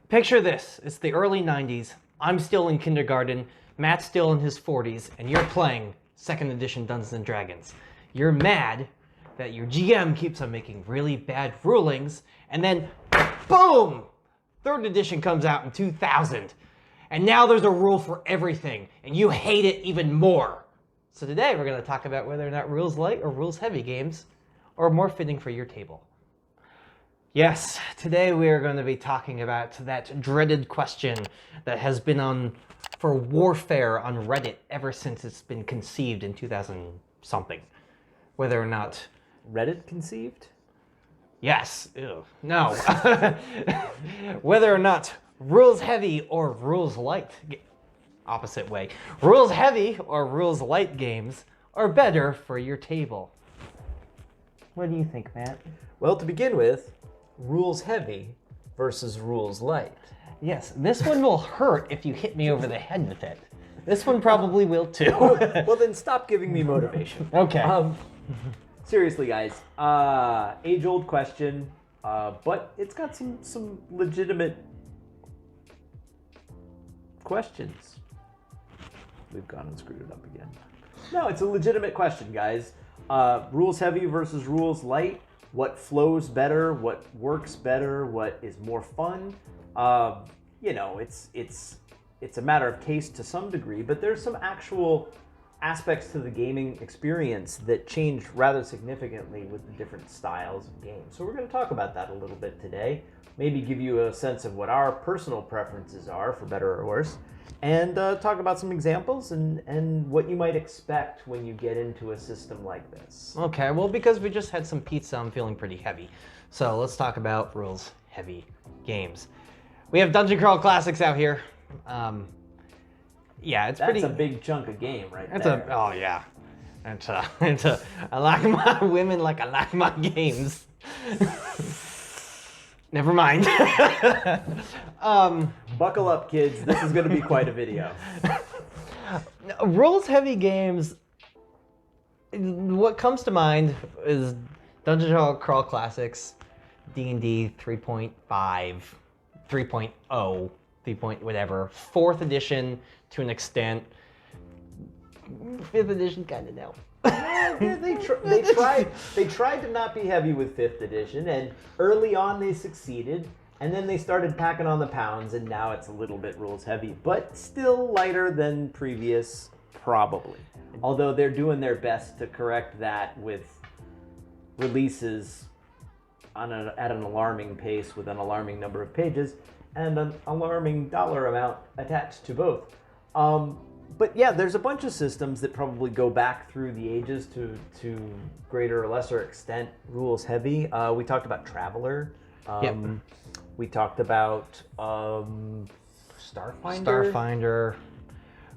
Picture this. It's the early 90s. I'm still in kindergarten. Matt's still in his 40s. And you're playing 2nd edition Dungeons & Dragons. You're mad that your GM keeps on making really bad rulings. And then, boom! 3rd edition comes out in 2000. And now there's a rule for everything. And you hate it even more. So today we're going to talk about whether or not rules light or rules heavy games are more fitting for your table. Yes, today we are going to be talking about that dreaded question that has been on for warfare on Reddit ever since it's been conceived in 2000-something. Whether or not... Reddit conceived? Yes. Ew. No. Whether or not rules heavy or rules light... Opposite way. Rules heavy or rules light games are better for your table. What do you think, Matt? Well, to begin with, rules heavy versus rules light. Yes, this one will hurt if you hit me over the head with it. This one probably will too. Well, then stop giving me motivation. Okay. Seriously, guys, age-old question, but it's got some legitimate questions. We've gone and screwed it up again. No, it's a legitimate question, guys. Rules heavy versus rules light. What flows better? What works better? What is more fun? You know, it's a matter of taste to some degree, but there's some actual aspects to the gaming experience that change rather significantly with the different styles of games. So we're going to talk about that a little bit today. Maybe give you a sense of what our personal preferences are, for better or worse, and talk about some examples and what you might expect when you get into a system like this. Okay, well, because we just had some pizza, I'm feeling pretty heavy. So let's talk about rules heavy games. We have Dungeon Crawl Classics out here. Yeah, it's That's pretty... a big chunk of game right It's there. Oh, yeah. I like my women like I like my games. Never mind. Buckle up, kids. This is going to be quite a video. Rules heavy games, what comes to mind is Dungeon Crawl Classics, D&D 3.5, 3.0, 3. Whatever, 4th edition to an extent. 5th edition kind of no. They tried to not be heavy with 5th edition, and early on they succeeded, and then they started packing on the pounds, and now it's a little bit rules heavy, but still lighter than previous, probably. Although they're doing their best to correct that with releases at an alarming pace with an alarming number of pages and an alarming dollar amount attached to both. But yeah, there's a bunch of systems that probably go back through the ages to greater or lesser extent rules heavy. We talked about Traveler. Yep. We talked about Starfinder,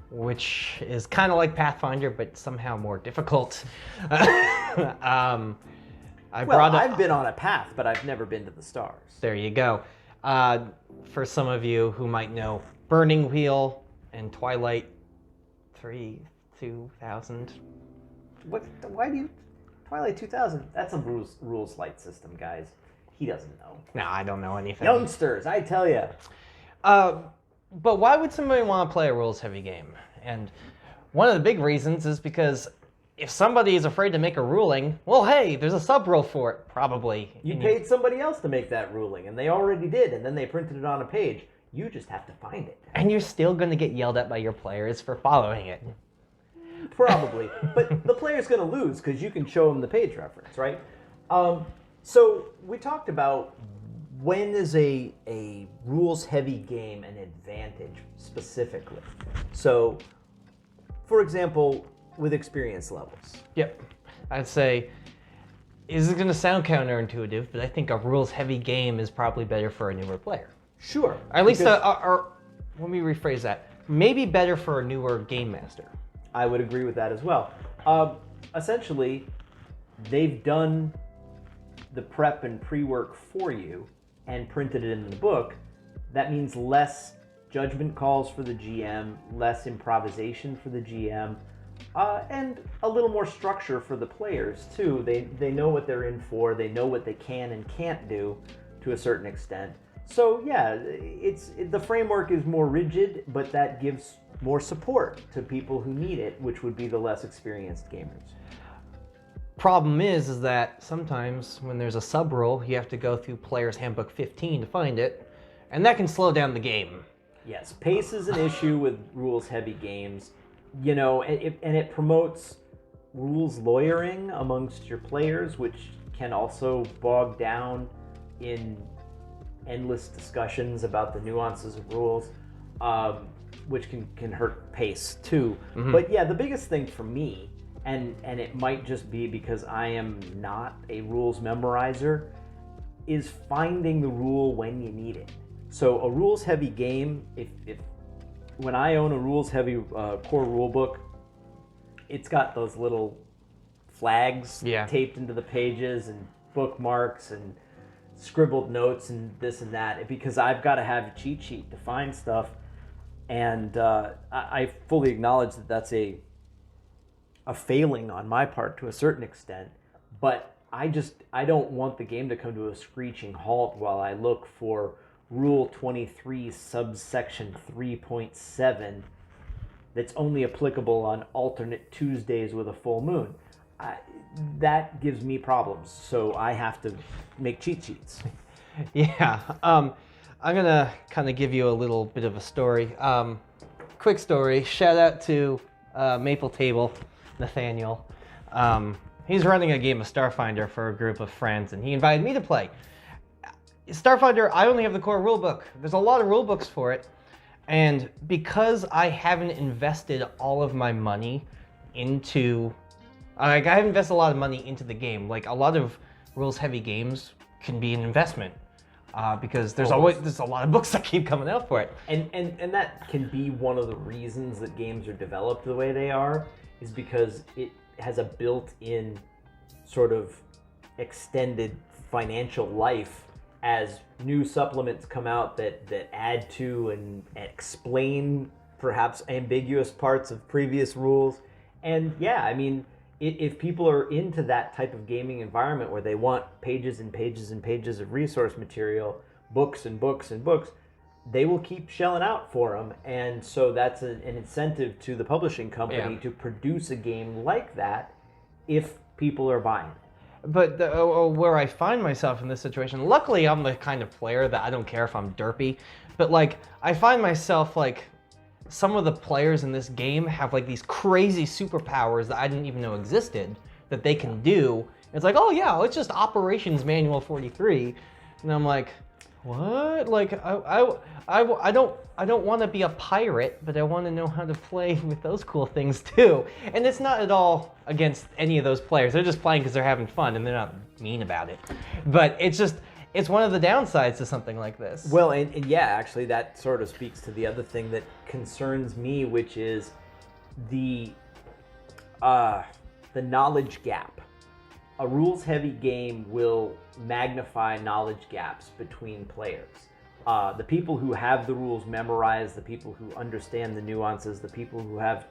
which is kind of like Pathfinder, but somehow more difficult. I've been on a path, but I've never been to the stars. There you go. For some of you who might know, Burning Wheel and Twilight 2000. Why do you... Twilight 2000? That's a rules light system, guys. He doesn't know. No, I don't know anything. Youngsters, I tell you. But why would somebody want to play a rules heavy game? And one of the big reasons is because if somebody is afraid to make a ruling, well, hey, there's a sub-rule for it, probably. You paid somebody else to make that ruling, and they already did, and then they printed it on a page. You just have to find it. And you're still going to get yelled at by your players for following it. Probably. But the player's going to lose because you can show them the page reference, right? So we talked about when is a rules-heavy game an advantage specifically. So, for example, with experience levels. Yep. I'd say, this is going to sound counterintuitive, but I think a rules-heavy game is probably better for a newer player. Sure. Or at least, let me rephrase that. Maybe better for a newer game master. I would agree with that as well. Essentially, they've done the prep and pre-work for you and printed it in the book. That means less judgment calls for the GM, less improvisation for the GM, and a little more structure for the players too. They know what they're in for. They know what they can and can't do to a certain extent. So yeah, the framework is more rigid, but that gives more support to people who need it, which would be the less experienced gamers. Problem is that sometimes when there's a sub-rule, you have to go through Player's Handbook 15 to find it, and that can slow down the game. Yes, pace is an issue with rules-heavy games, you know, and it promotes rules lawyering amongst your players, which can also bog down in endless discussions about the nuances of rules, which can hurt pace too. Mm-hmm. But yeah, the biggest thing for me, and it might just be because I am not a rules memorizer, is finding the rule when you need it. So a rules-heavy game, when I own a rules-heavy core rulebook, it's got those little flags taped into the pages and bookmarks and scribbled notes and this and that, because I've got to have a cheat sheet to find stuff. And I fully acknowledge that that's a failing on my part to a certain extent, but I don't want the game to come to a screeching halt while I look for Rule 23 subsection 3.7 that's only applicable on alternate Tuesdays with a full moon. That gives me problems, so I have to make cheat sheets. Yeah, I'm gonna kind of give you a little bit of a story. Quick story, shout out to Maple Table, Nathaniel. He's running a game of Starfinder for a group of friends, and he invited me to play. Starfinder, I only have the core rulebook. There's a lot of rulebooks for it, and because I haven't invested all of my money into, I haven't invested a lot of money into the game. Like, a lot of rules-heavy games can be an investment because there's a lot of books that keep coming out for it. And that can be one of the reasons that games are developed the way they are, is because it has a built-in sort of extended financial life as new supplements come out that add to and explain perhaps ambiguous parts of previous rules. And yeah, I mean, if people are into that type of gaming environment where they want pages and pages and pages of resource material, books and books and books, they will keep shelling out for them. And so that's an incentive to the publishing company to produce a game like that if people are buying it. But where I find myself in this situation, luckily I'm the kind of player that I don't care if I'm derpy, but like I find myself like some of the players in this game have like these crazy superpowers that I didn't even know existed that they can do. It's like, oh yeah, it's just Operations Manual 43, and I'm like, what? Like I don't want to be a pirate, but I want to know how to play with those cool things too. And it's not at all against any of those players. They're just playing because they're having fun and they're not mean about it. But it's one of the downsides to something like this. Well, and yeah, actually that sort of speaks to the other thing that concerns me, which is the knowledge gap. A rules-heavy game will magnify knowledge gaps between players. The people who have the rules memorized, the people who understand the nuances, the people who have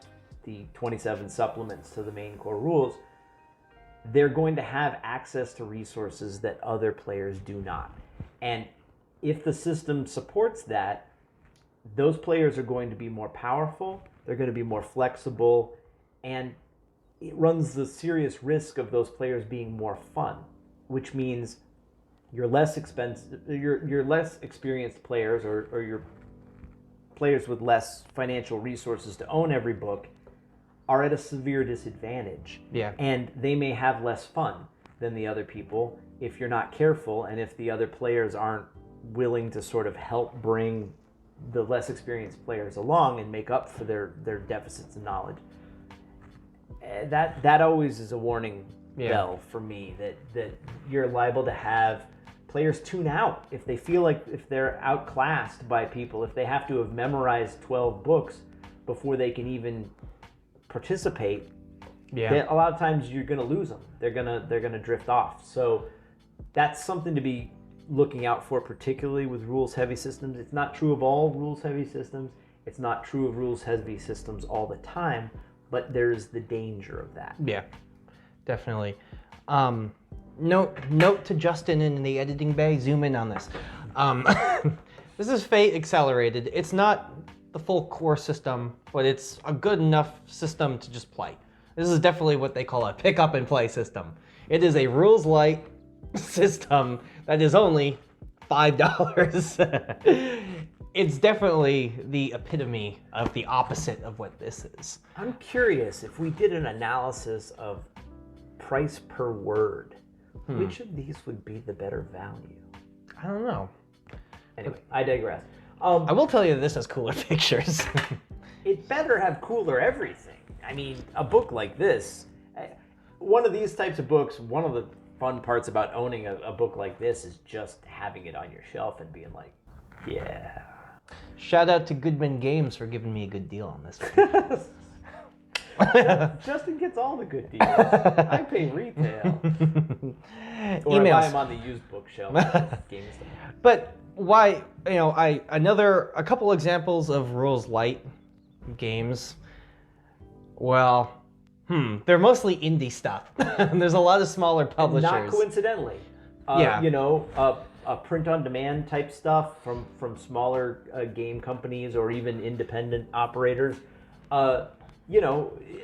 the 27 supplements to the main core rules, they're going to have access to resources that other players do not. And if the system supports that, those players are going to be more powerful, they're going to be more flexible, and it runs the serious risk of those players being more fun, which means your less expensive, your less experienced players, or your players with less financial resources to own every book, are at a severe disadvantage. Yeah. And they may have less fun than the other people if you're not careful, and if the other players aren't willing to sort of help bring the less experienced players along and make up for their deficits in knowledge. That always is a warning bell for me, that you're liable to have players tune out if they feel like, if they're outclassed by people, if they have to have memorized 12 books before they can even participate. A lot of times you're going to lose them. They're gonna drift off. So that's something to be looking out for, particularly with rules-heavy systems. It's not true of all rules-heavy systems. It's not true of rules-heavy systems all the time, but there's the danger of that. Yeah, definitely. Note to Justin in the editing bay, zoom in on this. Um, this is Fate Accelerated. It's not the full core system, but it's a good enough system to just play. This is definitely what they call a pick up and play system. It is a rules light system that is only $5. It's definitely the epitome of the opposite of what this is. I'm curious if we did an analysis of price per word, which of these would be the better value? I don't know. Anyway, I digress. I will tell you this has cooler pictures. It better have cooler everything. I mean, a book like this, one of these types of books, one of the fun parts about owning a book like this is just having it on your shelf and being like, yeah. Shout out to Goodman Games for giving me a good deal on this one. Justin gets all the good deals. I pay retail. Or I buy them on the used bookshelf. GameStop. But why, a couple examples of rules light games. Well, they're mostly indie stuff. There's a lot of smaller publishers. Not coincidentally. Print-on-demand type stuff from smaller game companies or even independent operators.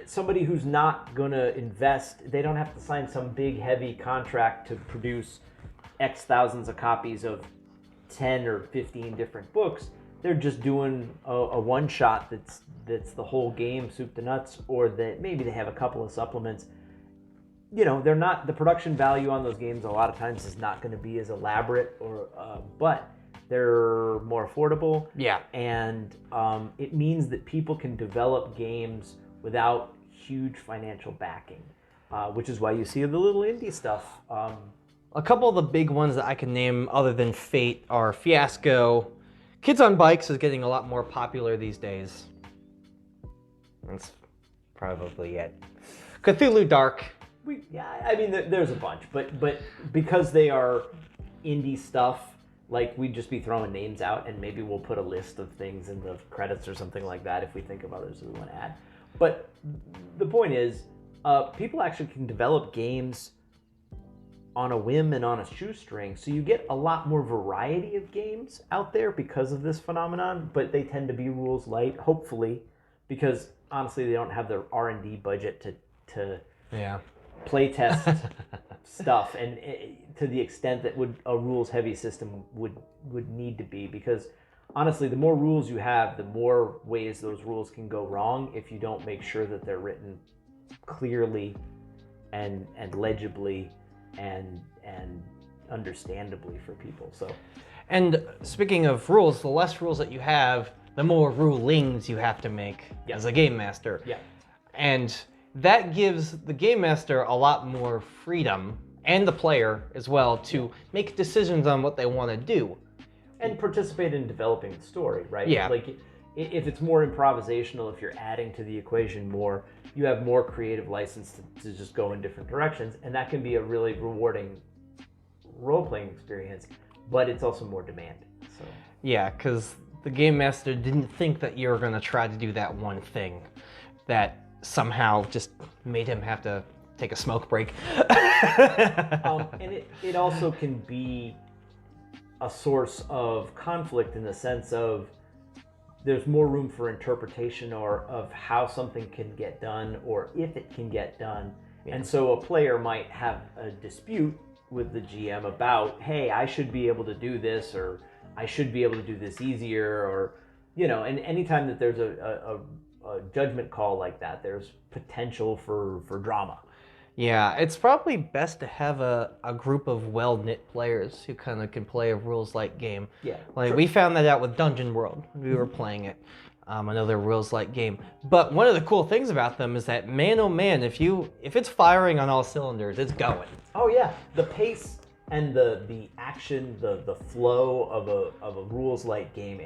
Somebody who's not going to invest, they don't have to sign some big, heavy contract to produce X thousands of copies of 10 or 15 different books. They're just doing a one-shot that's the whole game, soup to nuts, or that maybe they have a couple of supplements. They're not, the production value on those games a lot of times is not going to be as elaborate, but they're more affordable. Yeah. And it means that people can develop games without huge financial backing, which is why you see the little indie stuff. A couple of the big ones that I can name other than Fate are Fiasco. Kids on Bikes is getting a lot more popular these days. That's probably it. Cthulhu Dark. There's a bunch, but because they are indie stuff, like we'd just be throwing names out, and maybe we'll put a list of things in the credits or something like that if we think of others that we want to add. But the point is, people actually can develop games on a whim and on a shoestring, so you get a lot more variety of games out there because of this phenomenon, but they tend to be rules light, hopefully, because honestly they don't have the R&D budget to play test stuff, and to the extent that a rules heavy system would need to be, because honestly the more rules you have, the more ways those rules can go wrong if you don't make sure that they're written clearly and legibly and understandably for people. So, and speaking of rules, the less rules that you have, the more rulings you have to make as a game master. Yeah. And that gives the game master a lot more freedom, and the player as well, to make decisions on what they want to do. And participate in developing the story, right? Yeah. Like, if it's more improvisational, if you're adding to the equation more, you have more creative license to just go in different directions, and that can be a really rewarding role-playing experience, but it's also more demanding. So. Yeah, because the game master didn't think that you were going to try to do that one thing that somehow just made him have to take a smoke break. And it also can be a source of conflict in the sense of there's more room for interpretation or of how something can get done or if it can get done. Yeah. And so a player might have a dispute with the GM about, hey, I should be able to do this, or I should be able to do this easier, or, and anytime that there's a judgment call like that, there's potential for drama. Yeah, it's probably best to have a group of well-knit players who kind of can play a rules-light game. Yeah, like we found that out with Dungeon World when we were playing it, another rules-light game. But one of the cool things about them is that, man oh man, if it's firing on all cylinders, it's going. Oh yeah, the pace and the action, the flow of a rules-light game,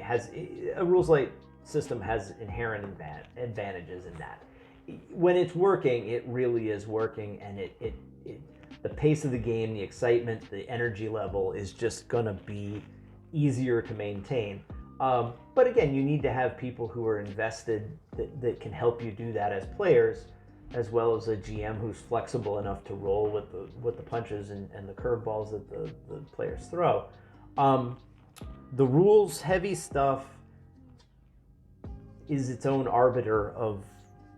a rules-light system has inherent advantages in that. When it's working, it really is working, and the pace of the game, the excitement, the energy level is just gonna be easier to maintain. But again, you need to have people who are invested that can help you do that as players, as well as a GM who's flexible enough to roll with the punches and the curveballs that the players throw. the rules heavy stuff is its own arbiter of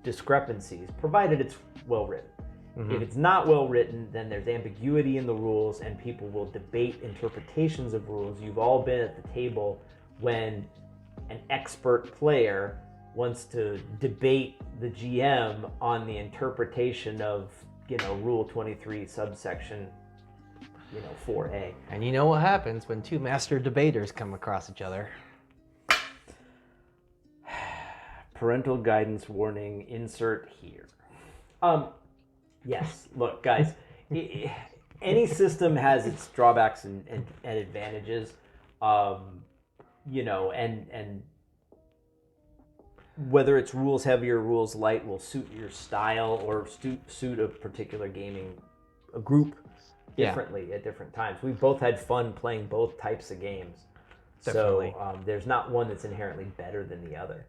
discrepancies, provided it's well written. If it's not well written, then there's ambiguity in the rules and people will debate interpretations of rules. You've all been at the table when an expert player wants to debate the GM on the interpretation of, Rule 23 subsection, 4A. And you know what happens when two master debaters come across each other? Parental guidance warning, insert here. Yes, look, guys, any system has its drawbacks and advantages, and whether it's rules heavy or rules light will suit your style or suit a particular a group differently at different times. We've both had fun playing both types of games. Definitely. So there's not one that's inherently better than the other.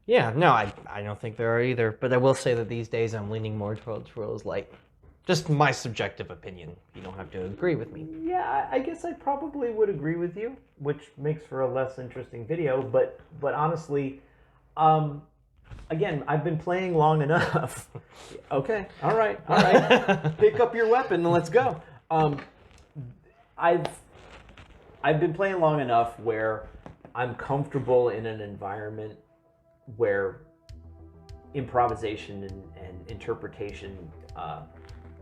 Yeah, no, I don't think there are either. But I will say that these days I'm leaning more towards rules light. Just my subjective opinion. You don't have to agree with me. Yeah, I guess I probably would agree with you, which makes for a less interesting video. But honestly, again, I've been playing long enough. Okay, all right. Pick up your weapon and let's go. I've been playing long enough where I'm comfortable in an environment where improvisation and interpretation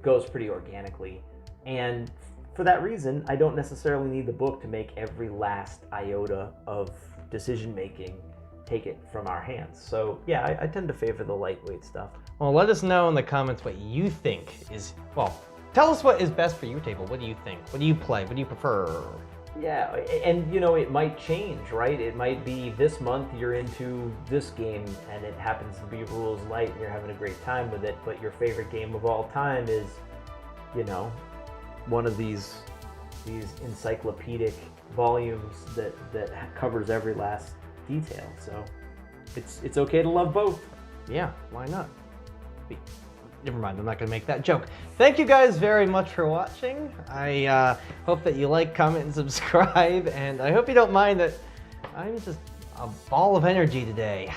goes pretty organically. And for that reason, I don't necessarily need the book to make every last iota of decision making take it from our hands. So yeah, I tend to favor the lightweight stuff. Well, let us know in the comments what you think is, tell us what is best for your table. What do you think? What do you play? What do you prefer? Yeah, and it might change, right? It might be this month you're into this game and it happens to be rules light and you're having a great time with it, but your favorite game of all time is, one of these encyclopedic volumes that covers every last detail. So it's okay to love both. Yeah, why not? Never mind, I'm not going to make that joke. Thank you guys very much for watching. I hope that you like, comment, and subscribe, and I hope you don't mind that I'm just a ball of energy today.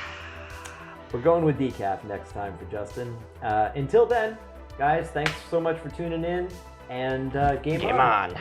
We're going with decaf next time for Justin. Until then, guys, thanks so much for tuning in, and game on.